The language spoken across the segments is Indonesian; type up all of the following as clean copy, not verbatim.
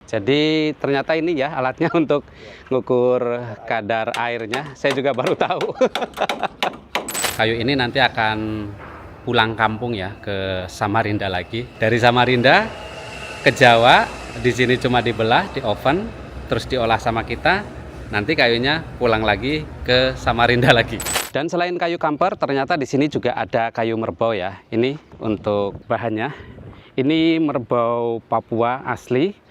Jadi ternyata ini ya alatnya untuk ngukur kadar airnya. Saya juga baru tahu. Kayu ini nanti akan pulang kampung ya ke Samarinda lagi. Dari Samarinda ke Jawa, di sini cuma dibelah, di oven, terus diolah sama kita. Nanti kayunya pulang lagi ke Samarinda lagi. Dan selain kayu kamper, ternyata di sini juga ada kayu merbau ya. Ini untuk bahannya. Ini merbau Papua asli.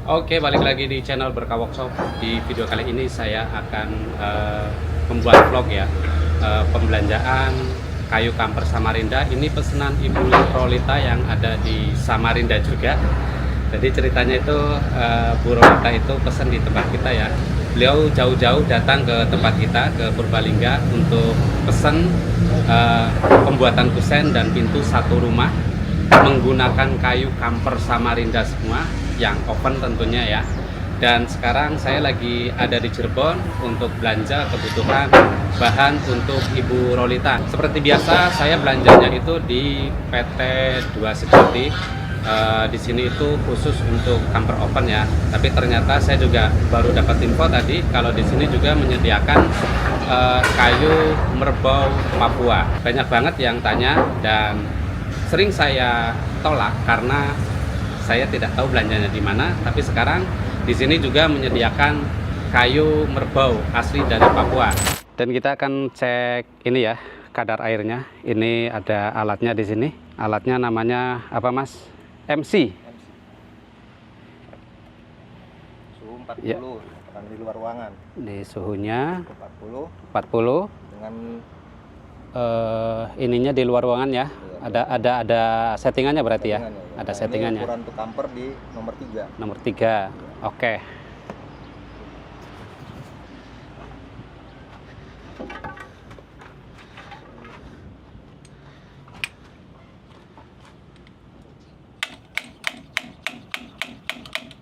Oke, balik lagi di channel Berkah Workshop. Di video kali ini saya akan membuat vlog ya, pembelanjaan kayu kamper Samarinda. Ini pesanan Ibu Rolita yang ada di Samarinda juga. Jadi ceritanya itu Bu Rolita itu pesan di tempat kita ya. Beliau jauh-jauh datang ke tempat kita, ke Purbalingga, untuk pesan pembuatan kusen dan pintu satu rumah menggunakan kayu kamper Samarinda semua, yang open tentunya ya. Dan sekarang saya lagi ada di Cirebon untuk belanja kebutuhan bahan untuk Ibu Rolita. Seperti biasa saya belanjanya itu di PT Dua Sejati. Di sini itu khusus untuk kamper open ya. Tapi ternyata saya juga baru dapat info tadi kalau di sini juga menyediakan kayu merbau Papua. Banyak banget yang tanya dan sering saya tolak karena saya tidak tahu belanjanya di mana. Tapi sekarang di sini juga menyediakan kayu merbau asli dari Papua. Dan kita akan cek ini ya, kadar airnya. Ini ada alatnya di sini. Alatnya namanya apa, Mas? MC. Suhu 40 ya. Di luar ruangan. Di suhunya 40 dengan ininya di luar ruangan ya. Ada settingannya berarti ya. Ada Nah, settingannya. Ini ukuran untuk kamper di nomor 3. Nomor 3. Oke.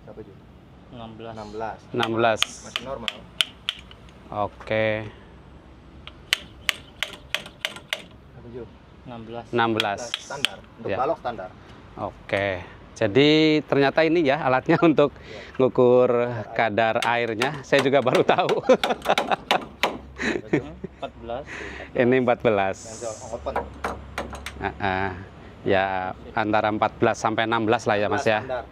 Berapa Ju? 16. 16. Masih normal. Oke. Berapa Ju? 16. Standar. Untuk Ya. balok standar. Oke. Jadi ternyata ini ya alatnya untuk ngukur kadar airnya. Saya juga baru tahu. 14. Ini Yang 14. open. Ya antara 14 sampai 16 lah ya Mas ya. Standar.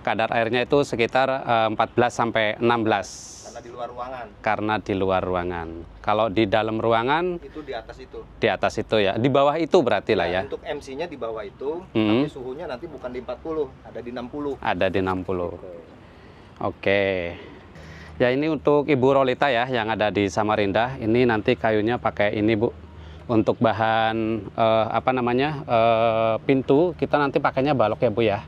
Kadar airnya itu sekitar 14 sampai 16 Karena di luar ruangan. karena di luar ruangan. Kalau di dalam ruangan Itu di atas itu. di atas itu ya. Di bawah itu berarti lah ya. Untuk MC-nya di bawah itu, Hmm. tapi suhunya nanti bukan di 40, ada di 60. Ada di 60. Oke. Ya ini untuk Ibu Rolita ya yang ada di Samarinda. Ini nanti kayunya pakai ini Bu. Untuk bahan pintu kita nanti pakainya balok ya Bu ya.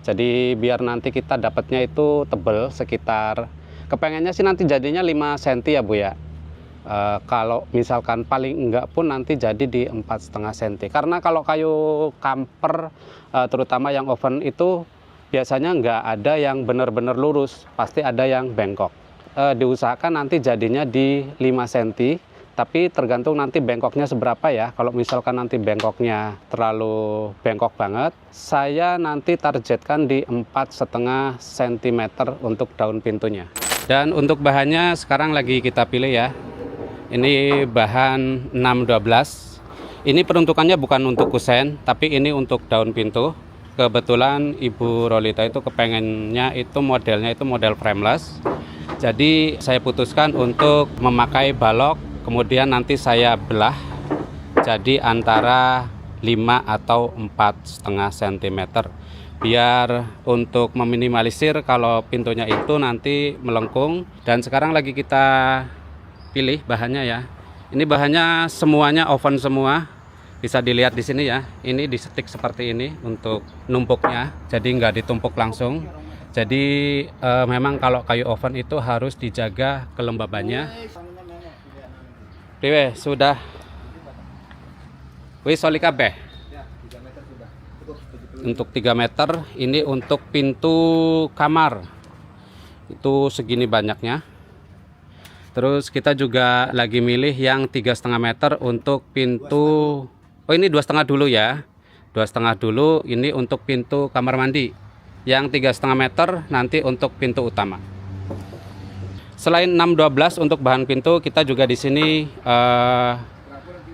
Jadi biar nanti kita dapatnya itu tebel sekitar, kepengennya sih nanti jadinya 5 cm ya Bu ya. Kalau misalkan paling enggak pun nanti jadi di 4,5 cm. Karena kalau kayu kamper terutama yang oven itu biasanya enggak ada yang benar-benar lurus, pasti ada yang bengkok. Diusahakan nanti jadinya di 5 cm, tapi tergantung nanti bengkoknya seberapa ya. Kalau misalkan nanti bengkoknya terlalu bengkok banget, saya nanti targetkan di 4,5 cm untuk daun pintunya. Dan untuk bahannya sekarang lagi kita pilih ya. Ini bahan 612. Ini peruntukannya bukan untuk kusen, tapi ini untuk daun pintu. Kebetulan Ibu Rolita itu kepengennya itu modelnya itu model frameless. Jadi saya putuskan untuk memakai balok, kemudian nanti saya belah jadi antara 5 atau 4,5 cm. Biar untuk meminimalisir kalau pintunya itu nanti melengkung. Dan sekarang lagi kita pilih bahannya ya. Ini bahannya semuanya oven semua. Bisa dilihat di sini ya. Ini disetik seperti ini untuk numpuknya. Jadi nggak ditumpuk langsung. Jadi memang kalau kayu oven itu harus dijaga kelembabannya. Dewe sudah. Wis soli kabeh. Untuk 3 meter, ini untuk pintu kamar. Itu segini banyaknya. Terus kita juga lagi milih yang 3,5 meter untuk pintu. Oh, ini 2,5 dulu ya. 2,5 dulu ini untuk pintu kamar mandi. Yang 3,5 meter nanti untuk pintu utama. Selain 612 untuk bahan pintu, kita juga di sini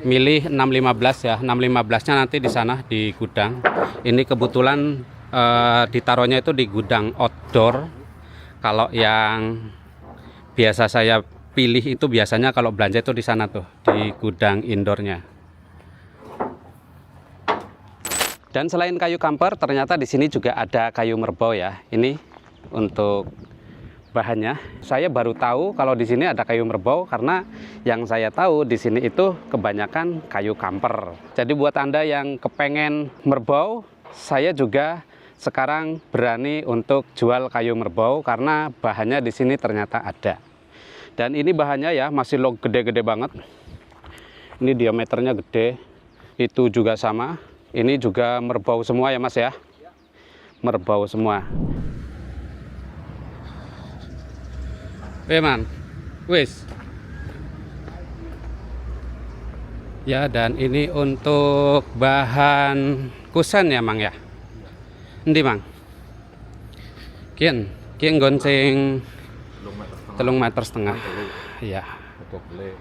milih 615 ya. 615-nya nanti di sana di gudang. Ini kebetulan ditaruhnya itu di gudang outdoor. Kalau yang biasa saya pilih itu biasanya kalau belanja itu di sana tuh, di gudang indoornya. Dan selain kayu kamper, ternyata di sini juga ada kayu merbau ya. Ini untuk bahannya. Saya baru tahu kalau di sini ada kayu merbau karena yang saya tahu di sini itu kebanyakan kayu kamper. Jadi buat Anda yang kepengen merbau, saya juga sekarang berani untuk jual kayu merbau karena bahannya di sini ternyata ada. Dan ini bahannya ya masih log gede-gede banget. Ini diameternya gede. Itu juga sama. Ini juga merbau semua ya Mas ya. Merbau semua. Man, wis. Ya, dan ini untuk bahan kusen ya Mang ya. Endi Mang? Kian gonceng 3,5 meter. Iya. Untuk beli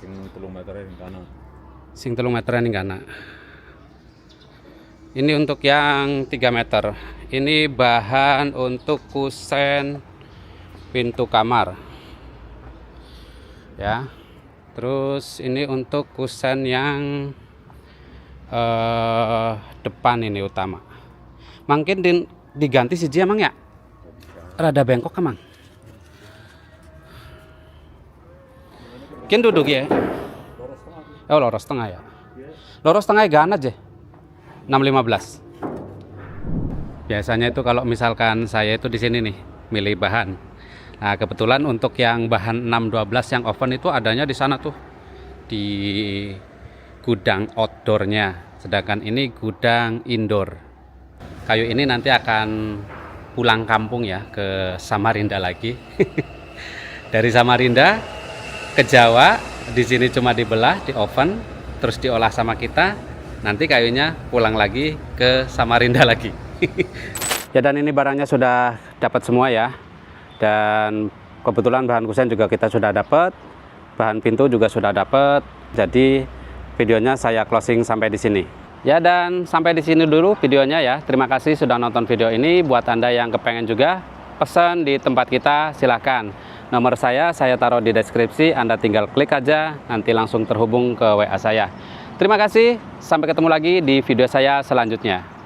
sing 3 meter ning kana. Sing 3 meter ning kana. Ini untuk yang 3 meter. Ini bahan untuk kusen pintu kamar. Ya. Terus ini untuk kusen yang depan ini utama. Mungkin diganti siji emang ya? Rada bengkok emang. Kian duduk ya? Oh, loros tengah ya. Loros tengah gana aja. 615. Biasanya itu kalau misalkan saya itu di sini nih milih bahan. Nah, kebetulan untuk yang bahan 612 yang oven itu adanya di sana tuh. Di gudang outdoornya. Sedangkan ini gudang indoor. Kayu ini nanti akan pulang kampung ya ke Samarinda lagi. Dari Samarinda ke Jawa, di sini cuma dibelah, di oven, terus diolah sama kita. Nanti kayunya pulang lagi ke Samarinda lagi. Ya, dan ini barangnya sudah dapat semua ya. Dan kebetulan bahan kusen juga kita sudah dapat, bahan pintu juga sudah dapat. Jadi videonya saya closing sampai di sini. Ya, dan sampai di sini dulu videonya ya. Terima kasih sudah nonton video ini. Buat Anda yang kepengen juga pesan di tempat kita, silahkan. Nomor saya taruh di deskripsi, Anda tinggal klik aja, nanti langsung terhubung ke WA saya. Terima kasih, sampai ketemu lagi di video saya selanjutnya.